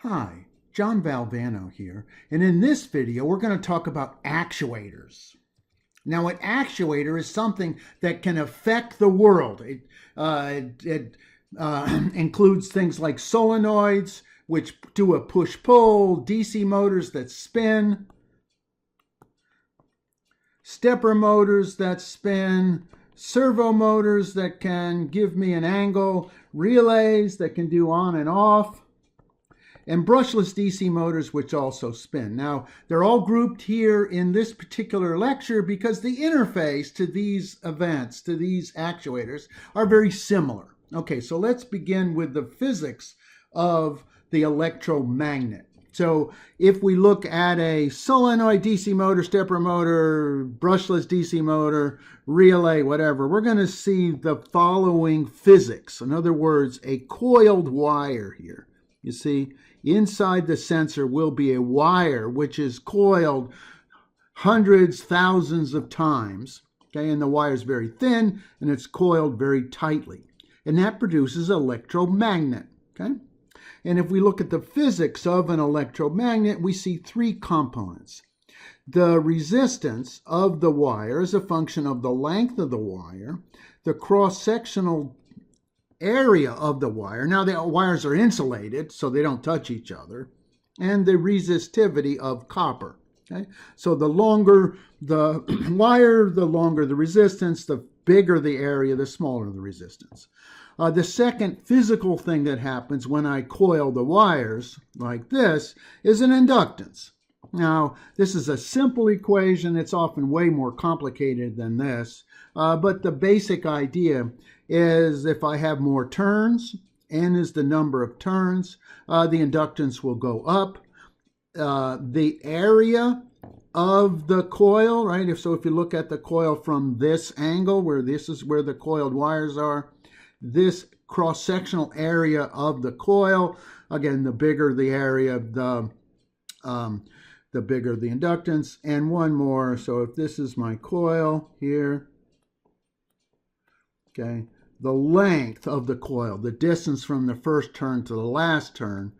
Hi, John Valvano here, and in this video we're going to talk about actuators. Now, an actuator is something that can affect the world. It includes things like solenoids, which do a push-pull, DC motors that spin, stepper motors that spin, servo motors that can give me an angle, relays that can do on and off, and brushless DC motors which also spin. Now, they're all grouped here in this particular lecture because the interface to these events, to these actuators, are very similar. Okay, so let's begin with the physics of the electromagnet. So if we look at a solenoid DC motor, stepper motor, brushless DC motor, relay, whatever, we're going to see the following physics. In other words, a coiled wire here. You see, inside the sensor will be a wire which is coiled hundreds, thousands of times. Okay, and the wire is very thin and it's coiled very tightly. And that produces an electromagnet. Okay? And if we look at the physics of an electromagnet, we see three components. The resistance of the wire is a function of the length of the wire, the cross-sectional area of the wire. Now, the wires are insulated, so they don't touch each other, and the resistivity of copper. Okay? So the longer the wire, the longer the resistance, the bigger the area, the smaller the resistance. The second physical thing that happens when I coil the wires like this is an inductance. Now, this is a simple equation. It's often way more complicated than this, but the basic idea is if I have more turns, N is the number of turns, the inductance will go up. The area of the coil, right? If you look at the coil from this angle, where this is where the coiled wires are, this cross-sectional area of the coil, again, the bigger the area, the bigger the inductance. And one more, so if this is my coil here, okay, the length of the coil, the distance from the first turn to the last turn,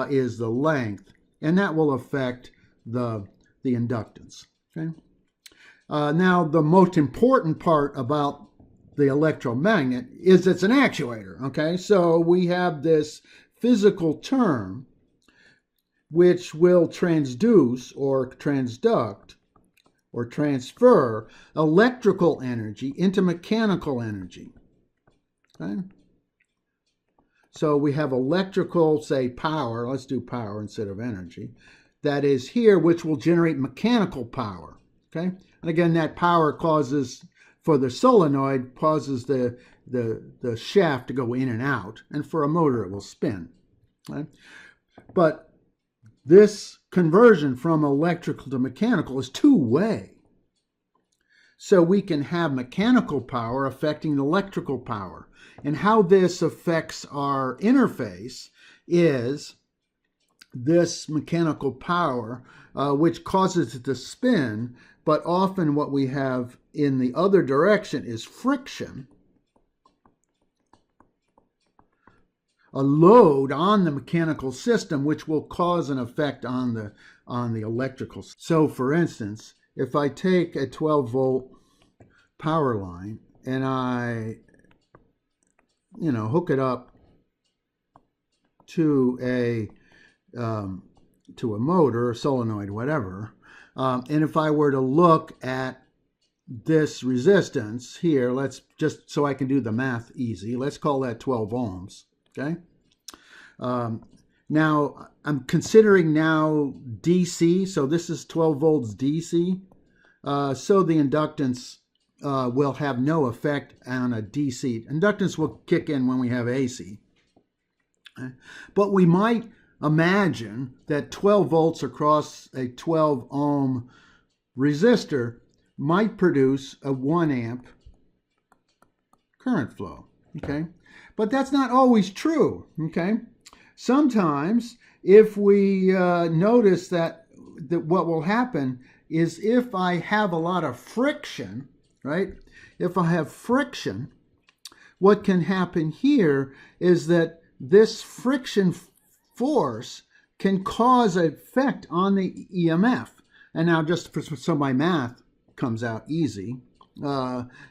is the length, and that will affect the inductance. Okay. Now, the most important part about the electromagnet is it's an actuator. Okay, so we have this physical term which will transduce or transduct or transfer electrical energy into mechanical energy. Okay? So we have electrical, say, power. Let's do power instead of energy. That is here, which will generate mechanical power. Okay? And again, that power causes, for the solenoid, causes the shaft to go in and out. And for a motor, it will spin. Okay? But this conversion from electrical to mechanical is two-way. So we can have mechanical power affecting electrical power. And how this affects our interface is this mechanical power, which causes it to spin, but often what we have in the other direction is friction, a load on the mechanical system, which will cause an effect on the electrical. So, for instance, if I take a 12-volt power line and I, hook it up to a motor, a solenoid, whatever, and if I were to look at this resistance here, let's just, so I can do the math easy, let's call that 12 ohms. Okay. Now I'm considering now DC, so this is 12 volts DC. So the inductance will have no effect on a DC. Inductance will kick in when we have AC. Okay. But we might imagine that 12 volts across a 12 ohm resistor might produce a 1 amp current flow. Okay. But that's not always true, okay? Sometimes if we notice that what will happen is if I have a lot of friction, right? If I have friction, what can happen here is that this friction force can cause an effect on the EMF. And now just so my math comes out easy,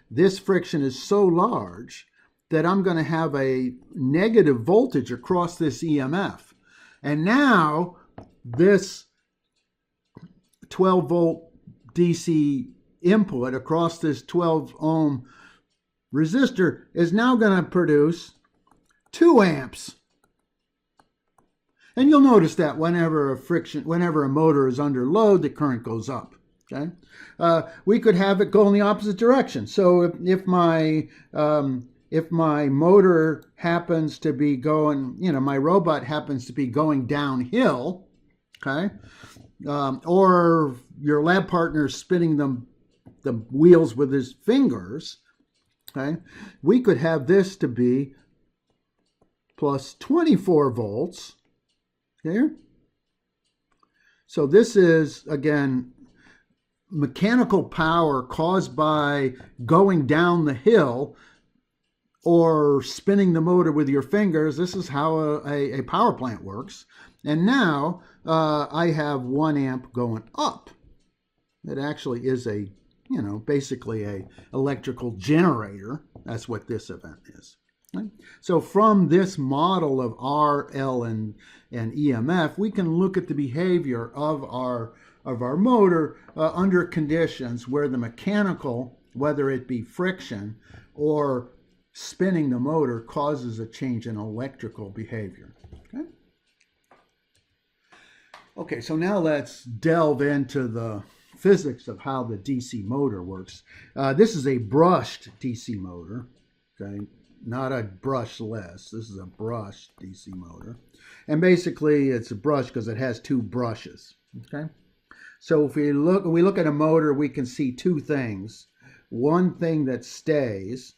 this friction is so large that I'm going to have a negative voltage across this EMF. And now this 12 volt DC input across this 12 ohm resistor is now going to produce 2 amps. And you'll notice that whenever a motor is under load, the current goes up. Okay, we could have it go in the opposite direction. So if my motor happens to be going, my robot happens to be going downhill, okay, or your lab partner is spinning the wheels with his fingers, okay, we could have this to be plus 24 volts. Here. So this is, again, mechanical power caused by going down the hill or spinning the motor with your fingers. This is how a power plant works. And now I have 1 amp going up. It actually is basically a electrical generator. That's what this event is. Right? So from this model of R, L, and EMF, we can look at the behavior of our motor under conditions where the mechanical, whether it be friction or spinning the motor, causes a change in electrical behavior. Okay, so now let's delve into the physics of how the DC motor works. This is a brushed DC motor. Okay. Not a brushless. This is a brushed DC motor. And basically it's a brush because it has 2 brushes. Okay. So if we look at a motor, we can see 2 things. One thing that stays,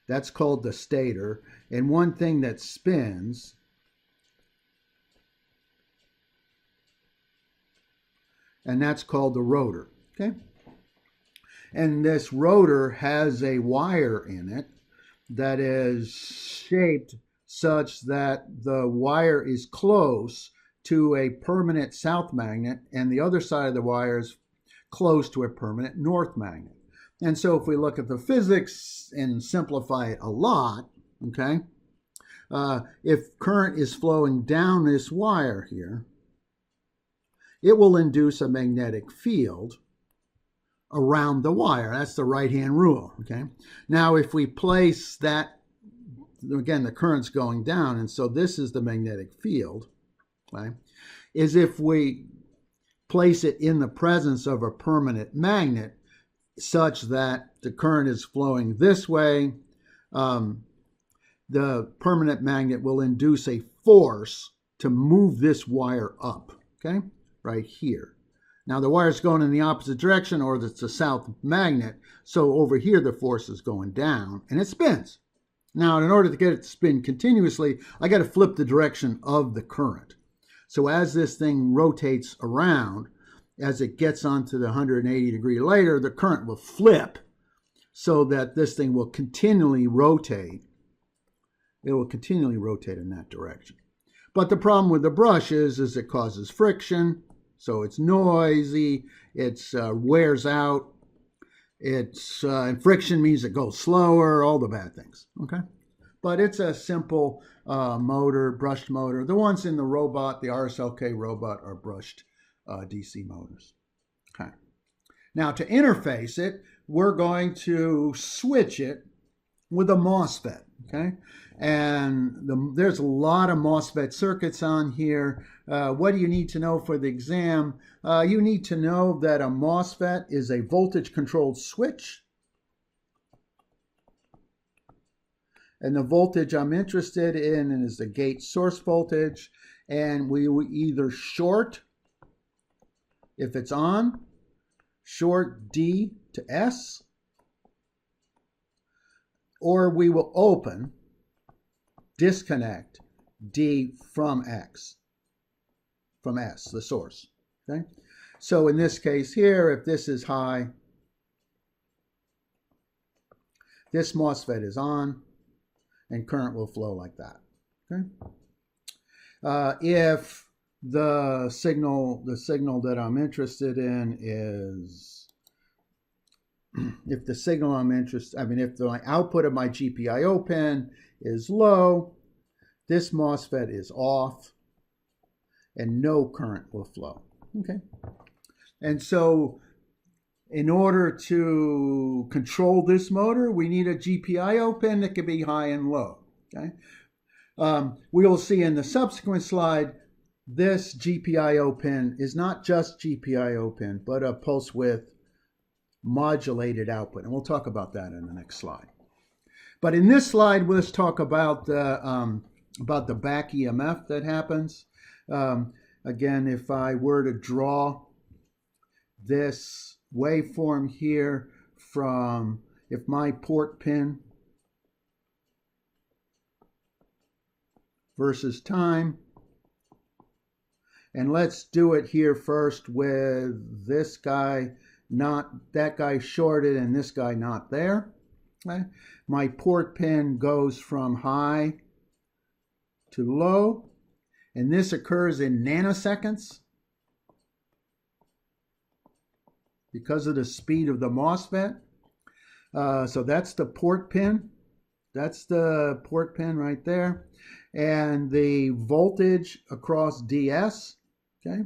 that's called the stator, and one thing that spins, and that's called the rotor. Okay. And this rotor has a wire in it that is shaped such that the wire is close to a permanent south magnet and the other side of the wire is close to a permanent north magnet. And so if we look at the physics and simplify it a lot, okay, if current is flowing down this wire here, it will induce a magnetic field around the wire. That's the right-hand rule, okay? Now, if we place that, again, the current's going down, and so this is the magnetic field, okay, is if we place it in the presence of a permanent magnet such that the current is flowing this way, the permanent magnet will induce a force to move this wire up, okay, right here. Now the wire is going in the opposite direction, or it's a south magnet, so over here the force is going down, and it spins. Now in order to get it to spin continuously, I got to flip the direction of the current. So as this thing rotates around, as it gets onto the 180-degree layer, the current will flip so that this thing will continually rotate. It will continually rotate in that direction. But the problem with the brush is it causes friction. So it's noisy, it wears out, and friction means it goes slower, all the bad things, okay? But it's a simple motor, brushed motor. The ones in the robot, the RSLK robot, are brushed DC motors, okay? Now to interface it, we're going to switch it with a MOSFET, okay? And there's a lot of MOSFET circuits on here. What do you need to know for the exam? You need to know that a MOSFET is a voltage-controlled switch. And the voltage I'm interested in is the gate source voltage. And we will either short, if it's on, short D to S, or we will open, disconnect D from X, from S, the source, okay? So in this case here, if this is high, this MOSFET is on, and current will flow like that, okay? If the signal that I'm interested in is, if the signal I'm interested, if the output of my GPIO pin is low, this MOSFET is off and no current will flow. Okay. And so in order to control this motor, we need a GPIO pin that can be high and low. Okay. We will see in the subsequent slide, this GPIO pin is not just GPIO pin, but a pulse width modulated output. And we'll talk about that in the next slide. But in this slide, let's talk about the back EMF that happens. Again, if I were to draw this waveform here from, if my port pin versus time, and let's do it here first with this guy, not that guy shorted and this guy not there. Okay. My port pin goes from high to low, and this occurs in nanoseconds because of the speed of the MOSFET. So that's the port pin. That's the port pin right there. And the voltage across DS, okay,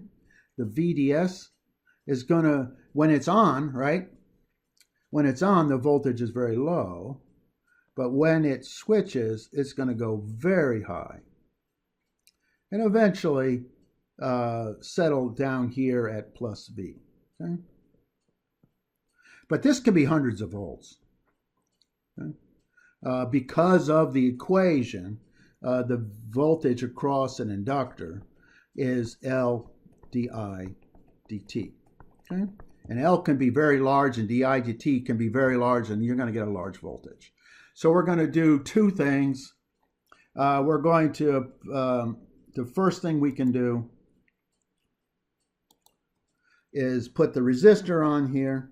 the VDS is going to, when it's on, right? When it's on, the voltage is very low. But when it switches, it's going to go very high. And eventually settle down here at plus V. Okay? But this can be hundreds of volts. Okay? Because of the equation, the voltage across an inductor is L di dt. Okay? And L can be very large and di dt can be very large, and you're going to get a large voltage. So we're going to do two things. We're going to, the first thing we can do is put the resistor on here.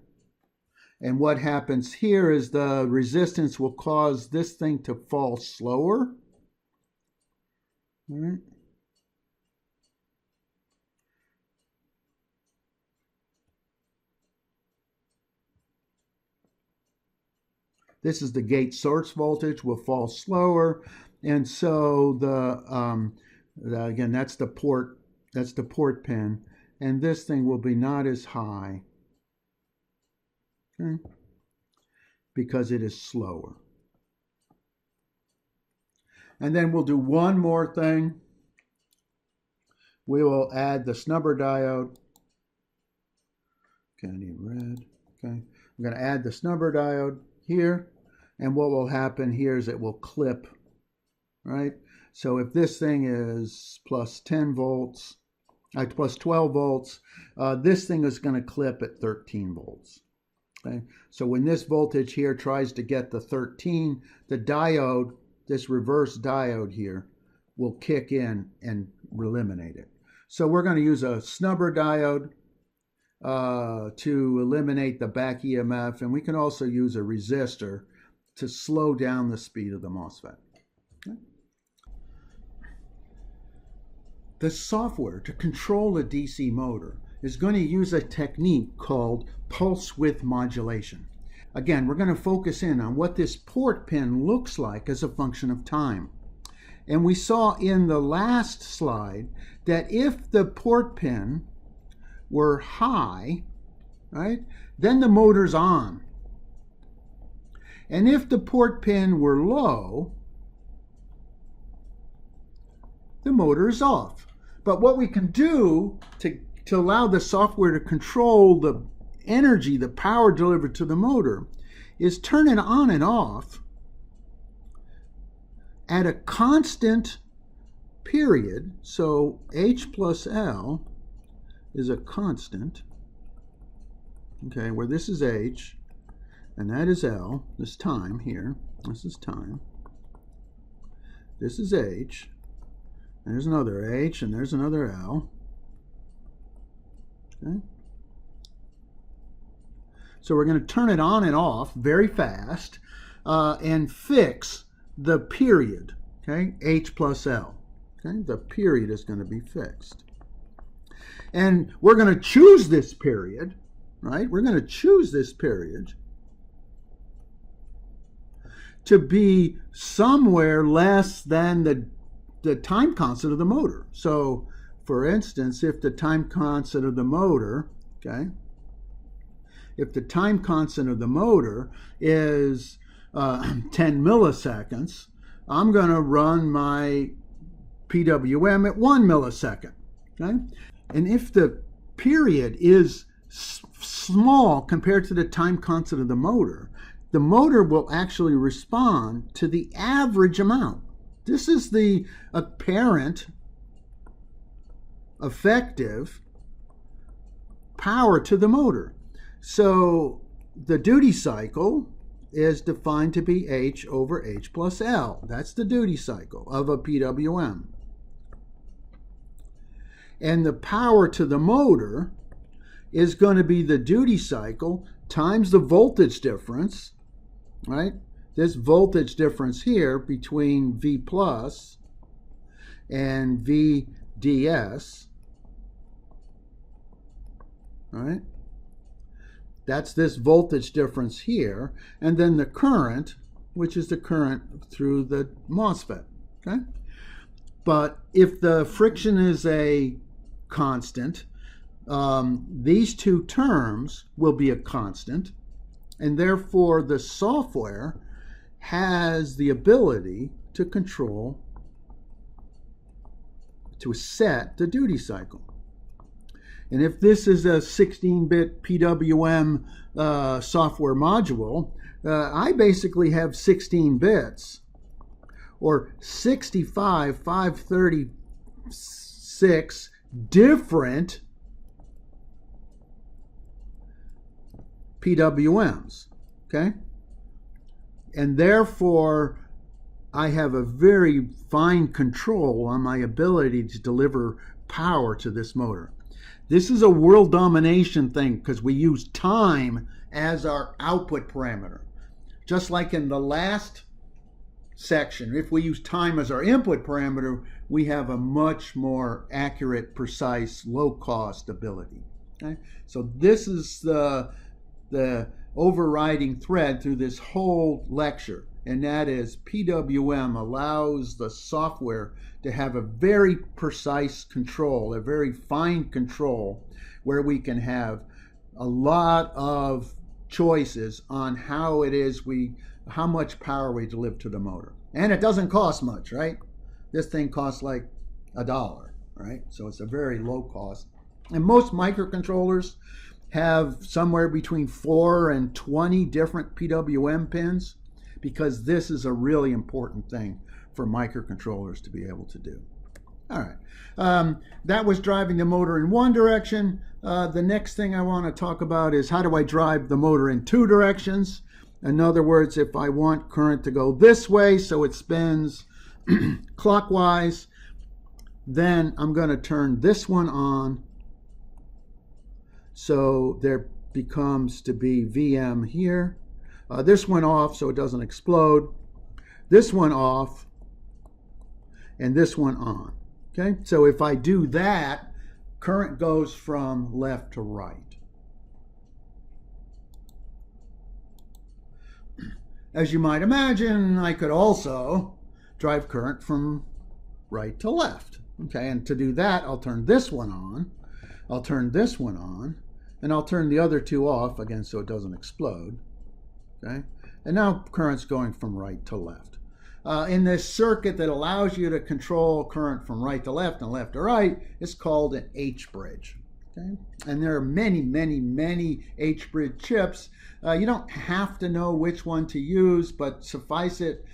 And what happens here is the resistance will cause this thing to fall slower. All right. This is the gate source voltage, will fall slower. And so again, that's the port pin. And this thing will be not as high, okay, because it is slower. And then we'll do one more thing. We will add the snubber diode. Okay, I need red. Okay, I'm going to add the snubber diode here. And what will happen here is it will clip, right? So if this thing is plus 10 volts, plus 12 volts, this thing is going to clip at 13 volts. Okay? So when this voltage here tries to get the 13, the diode, this reverse diode here, will kick in and eliminate it. So we're going to use a snubber diode to eliminate the back EMF, and we can also use a resistor to slow down the speed of the MOSFET. Okay. The software to control a DC motor is going to use a technique called pulse width modulation. Again, we're going to focus in on what this port pin looks like as a function of time. And we saw in the last slide that if the port pin were high, right, then the motor's on. And if the port pin were low, the motor is off. But what we can do to allow the software to control the energy, the power delivered to the motor, is turn it on and off at a constant period. So H plus L is a constant, okay, where this is H and that is L, this time here, this is time, this is H, and there's another H and there's another L, okay. So we're going to turn it on and off very fast and fix the period, okay, H plus L. Okay, the period is going to be fixed. And we're going to choose this period, right? We're going to choose this period to be somewhere less than the time constant of the motor. So, for instance, if the time constant of the motor, okay, if the time constant of the motor is 10 milliseconds, I'm going to run my PWM at 1 millisecond, okay? And if the period is small compared to the time constant of the motor will actually respond to the average amount. This is the apparent effective power to the motor. So the duty cycle is defined to be H over H plus L. That's the duty cycle of a PWM. And the power to the motor is going to be the duty cycle times the voltage difference, right? This voltage difference here between V plus and VDS, right? That's this voltage difference here, and then the current, which is the current through the MOSFET, okay? But if the friction is a constant, these two terms will be a constant, and therefore the software has the ability to control, to set the duty cycle. And if this is a 16-bit PWM software module, I basically have 16 bits, or 536 different PWMs, okay? And therefore, I have a very fine control on my ability to deliver power to this motor. This is a world domination thing because we use time as our output parameter. Just like in the last section, if we use time as our input parameter, we have a much more accurate, precise, low-cost ability. Okay? So this is the overriding thread through this whole lecture, and that is PWM allows the software to have a very precise control, a very fine control, where we can have a lot of choices on how much power we deliver to the motor. And it doesn't cost much, right? This thing costs like $1, right? So it's a very low cost. And most microcontrollers have somewhere between 4 and 20 different PWM pins, because this is a really important thing for microcontrollers to be able to do. All right, that was driving the motor in one direction. The next thing I want to talk about is how do I drive the motor in two directions? In other words, if I want current to go this way so it spins clockwise, then I'm going to turn this one on. So there becomes to be VM here. This one off so it doesn't explode. This one off. And this one on. Okay, so if I do that, current goes from left to right. As you might imagine, I could also drive current from right to left. Okay, and to do that, I'll turn this one on, I'll turn this one on, and I'll turn the other two off again so it doesn't explode. Okay, and now current's going from right to left. In this circuit that allows you to control current from right to left and left to right, it's called an H-bridge. Okay? And there are many, many, many H-bridge chips. You don't have to know which one to use, but suffice it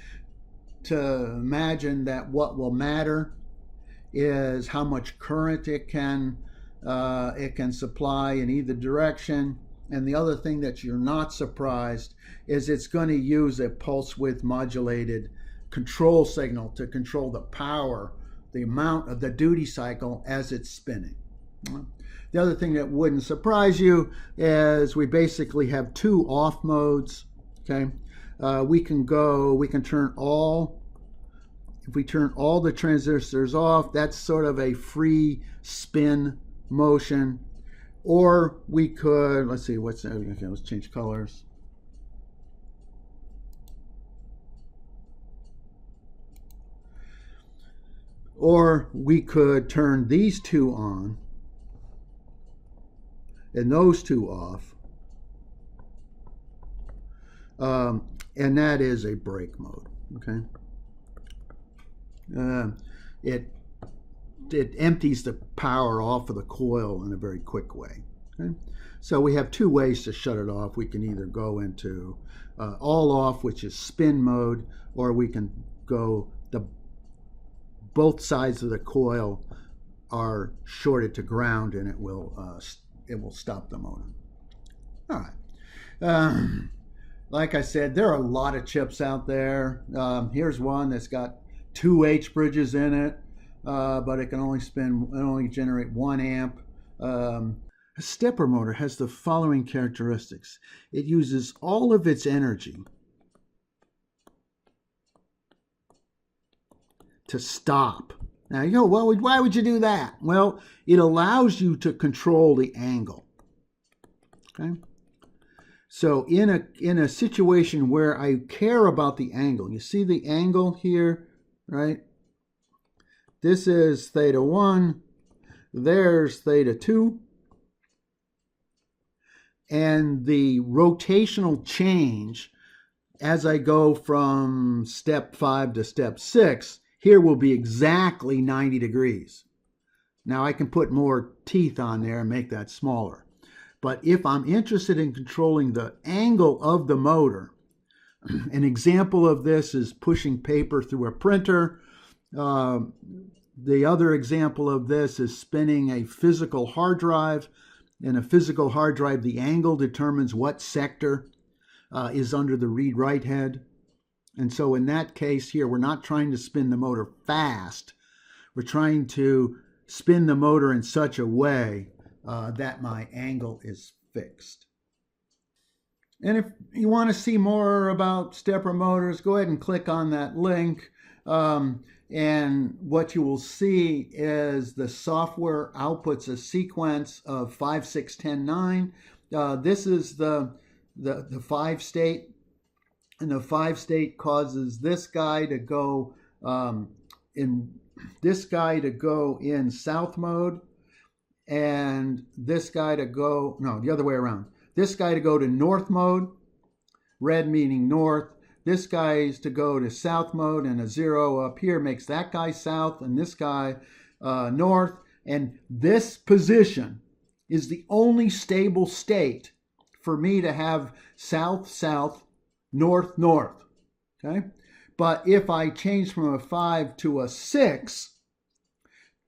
to imagine that what will matter is how much current it can supply in either direction. And the other thing that you're not surprised is it's going to use a pulse width modulated control signal to control the power, the amount of the duty cycle as it's spinning. The other thing that wouldn't surprise you is we basically have two off modes. Okay, we can turn all if we turn all the transistors off, that's sort of a free spin motion. Or we could, let's see, okay, let's change colors. Or we could turn these two on and those two off. And that is a break mode, okay? It empties the power off of the coil in a very quick way, okay? So we have two ways to shut it off. We can either go into all off, which is spin mode, or we can go both sides of the coil are shorted to ground, and it will stop the motor. All right. Like I said, there are a lot of chips out there. Here's one that's got 2 H bridges in it, but it can only generate 1 amp. A stepper motor has the following characteristics. It uses all of its energy to stop. Now, you know, well, why would you do that? Well, it allows you to control the angle. Okay? So in a situation where I care about the angle, you see the angle here, right? This is theta 1, there's theta 2. And the rotational change as I go from step 5 to step 6 here will be exactly 90 degrees. Now I can put more teeth on there and make that smaller. But if I'm interested in controlling the angle of the motor, an example of this is pushing paper through a printer. The other example of this is spinning a physical hard drive. In a physical hard drive, the angle determines what sector is under the read-write head. And so in that case here, we're not trying to spin the motor fast. We're trying to spin the motor in such a way that my angle is fixed. And if you want to see more about stepper motors, go ahead and click on that link. And what you will see is the software outputs a sequence of 5, 6, 10, 9. This is the 5 state. And the 5 state causes this guy to go in south mode, and this guy to go, no, the other way around. This guy to go to north mode, red meaning north. This guy is to go to south mode, and a 0 up here makes that guy south and this guy north. And this position is the only stable state for me to have south, south, north, north, okay? But if I change from a 5 to a 6,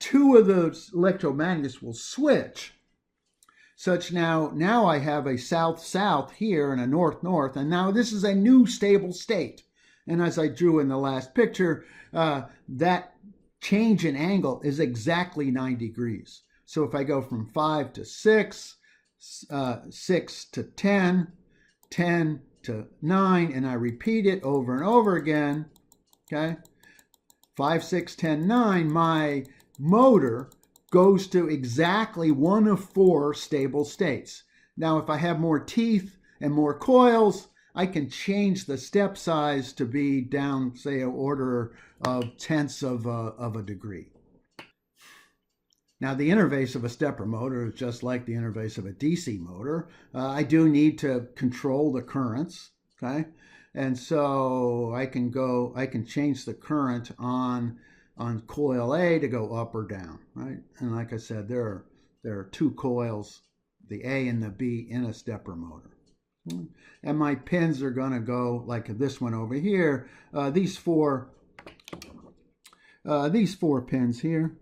2 of those electromagnets will switch. Such now I have a south-south here and a north-north, and now this is a new stable state. And as I drew in the last picture, that change in angle is exactly 90 degrees. So if I go from 5 to 6, 6 to 10, 10 to 9, and I repeat it over and over again, okay? 5, 6, 10, 9, my motor goes to exactly one of 4 stable states. Now, if I have more teeth and more coils, I can change the step size to be down, say, an order of tenths of a degree. Now, the interface of a stepper motor is just like the interface of a DC motor. I do need to control the currents, okay? And so I can change the current on coil A to go up or down, right? And like I said, there are 2 coils, the A and the B, in a stepper motor. And my pins are going to go like this one over here. These four pins here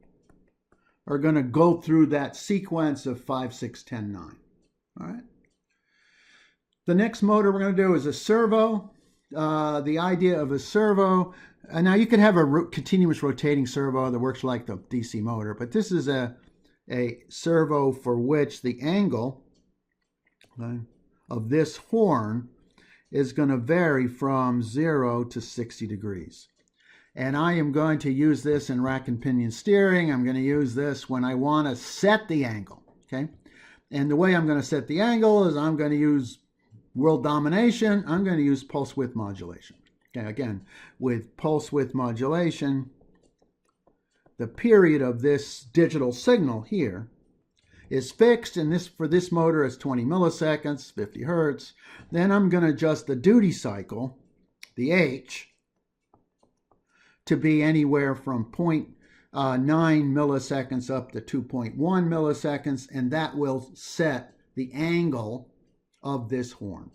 are going to go through that sequence of 5, 6, 10, 9. All right. The next motor we're going to do is a servo. The idea of a servo, now you can have a continuous rotating servo that works like the DC motor, but this is a servo for which the angle of this horn is going to vary from 0 to 60 degrees. And I am going to use this in rack and pinion steering. I'm going to use this when I want to set the angle, okay? And the way I'm going to set the angle is I'm going to use world domination. I'm going to use pulse width modulation. Okay, again, with pulse width modulation, the period of this digital signal here is fixed, and this for this motor is 20 milliseconds, 50 hertz. Then I'm going to adjust the duty cycle, the H, to be anywhere from 0.9 milliseconds up to 2.1 milliseconds, and that will set the angle of this horn.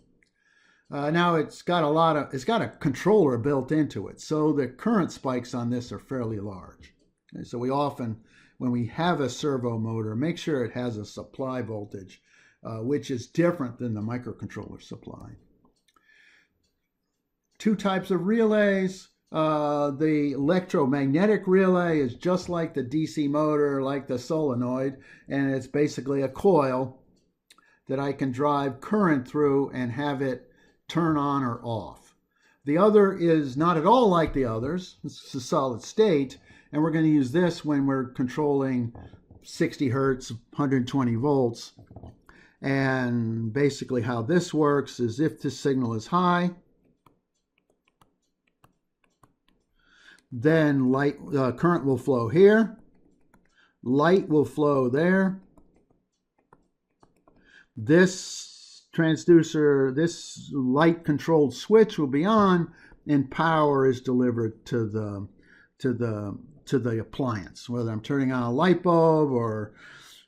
Now it's got a controller built into it, so the current spikes on this are fairly large. Okay, so we often, when we have a servo motor, make sure it has a supply voltage, which is different than the microcontroller supply. Two types of relays. The electromagnetic relay is just like the DC motor, like the solenoid, and it's basically a coil that I can drive current through and have it turn on or off. The other is not at all like the others. It's a solid state, and we're going to use this when we're controlling 60 hertz, 120 volts. And basically how this works is if the signal is high, then current will flow here, light will flow there. This transducer, this light controlled switch will be on, and power is delivered to the appliance, whether I'm turning on a light bulb or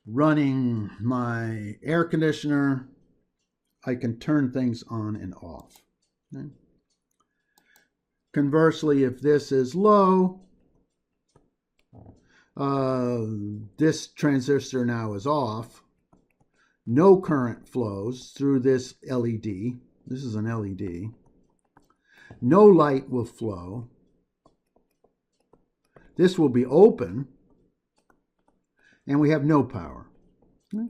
running my air conditioner. I can turn things on and off. Okay. Conversely, if this is low, this transistor now is off. No current flows through this LED. This is an LED. No light will flow. This will be open, and we have no power. Okay.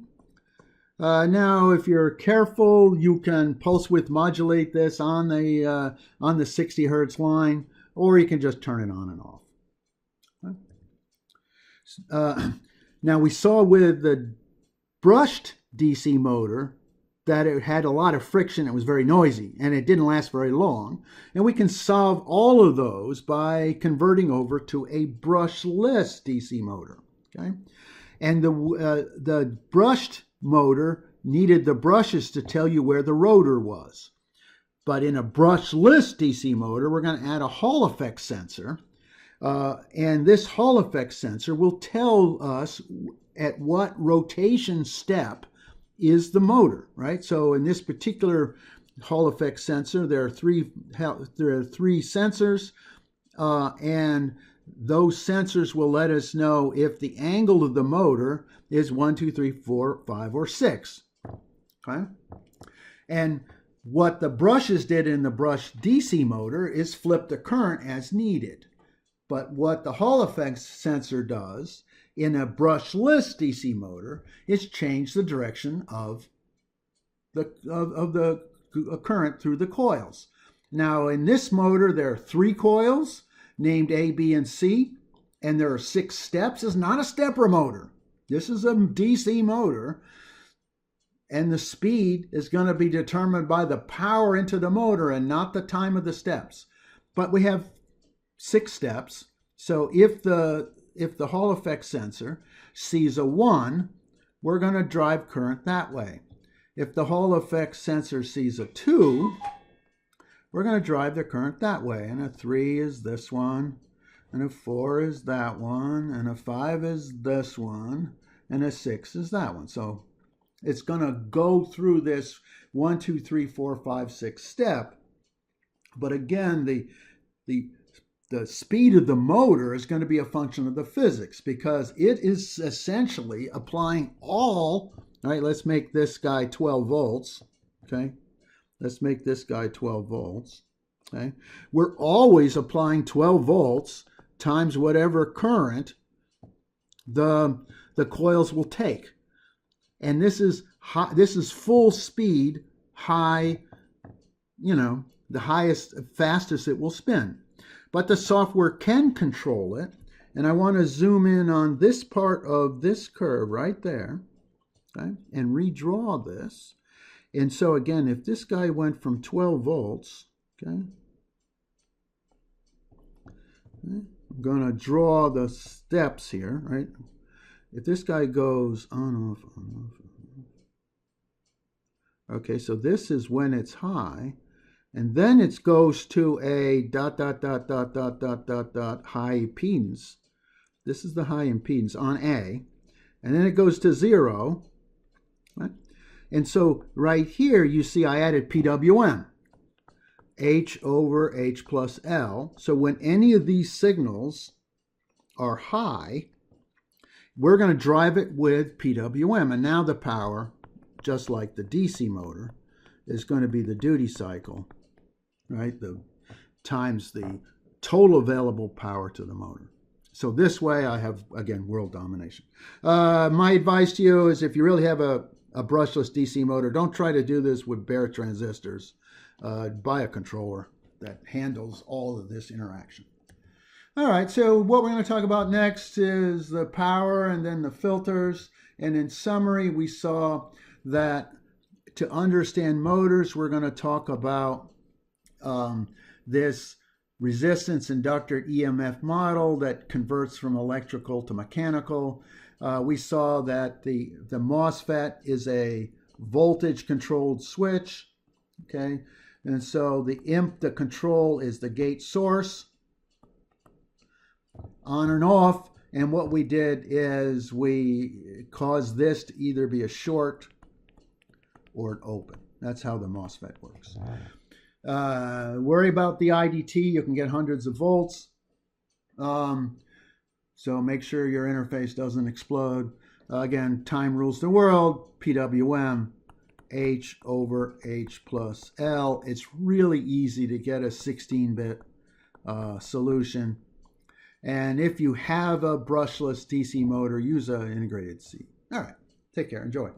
Now, if you're careful, you can pulse width modulate this on the 60 hertz line, or you can just turn it on and off. Okay. Now, we saw with the brushed DC motor that it had a lot of friction. It was very noisy, and it didn't last very long. And we can solve all of those by converting over to a brushless DC motor. Okay, and the brushed motor needed the brushes to tell you where the rotor was. But in a brushless DC motor, we're going to add a Hall effect sensor. And this Hall effect sensor will tell us at what rotation step is the motor, right? So in this particular Hall effect sensor, there are three sensors, and those sensors will let us know if the angle of the motor is 1, 2, 3, 4, 5, or 6. Okay? And what the brushes did in the brush DC motor is flip the current as needed. But what the Hall effect sensor does in a brushless DC motor is change the direction of the current through the coils. Now, in this motor, there are 3 coils named A, B, and C, and there are 6 steps. It's not a stepper motor. This is a DC motor, and the speed is going to be determined by the power into the motor and not the time of the steps. But we have 6 steps, so if the Hall effect sensor sees a 1, we're going to drive current that way. If the Hall effect sensor sees a 2, we're going to drive the current that way. And a 3 is this one, and a 4 is that one, and a 5 is this one, and a 6 is that one. So it's going to go through this 1, 2, 3, 4, 5, 6 step. But again, the speed of the motor is going to be a function of the physics, because it is essentially applying all right, let's make this guy 12 volts, okay? Let's make this guy 12 volts, okay? We're always applying 12 volts times whatever current the coils will take. And this is full speed, high, the highest, fastest it will spin. but the software can control it. And I want to zoom in on this part of this curve right there, okay, and redraw this. And so again, if this guy went from 12 volts, okay, I'm going to draw the steps here, right? If this guy goes on, off, on, off. Okay, so this is when it's high. And then it goes to a dot, high impedance. This is the high impedance on A. And then it goes to 0. Right? And so right here, you see I added PWM. H over H plus L. So when any of these signals are high, we're going to drive it with PWM. And now the power, just like the DC motor, is going to be the duty cycle, right? The times the total available power to the motor. So this way I have, again, world domination. My advice to you is if you really have a brushless DC motor, don't try to do this with bare transistors. Buy a controller that handles all of this interaction. All right, so what we're going to talk about next is the power and then the filters. And in summary, we saw that to understand motors, we're going to talk about this resistance inductor EMF model that converts from electrical to mechanical. We saw that the MOSFET is a voltage controlled switch, okay? And so the control is the gate source, on and off. And what we did is we caused this to either be a short or an open. That's how the MOSFET works. Worry about the IDT. You can get hundreds of volts. So make sure your interface doesn't explode. Again, time rules the world. PWM, H over H plus L. It's really easy to get a 16-bit solution. And if you have a brushless DC motor, use an integrated C. All right, take care. Enjoy.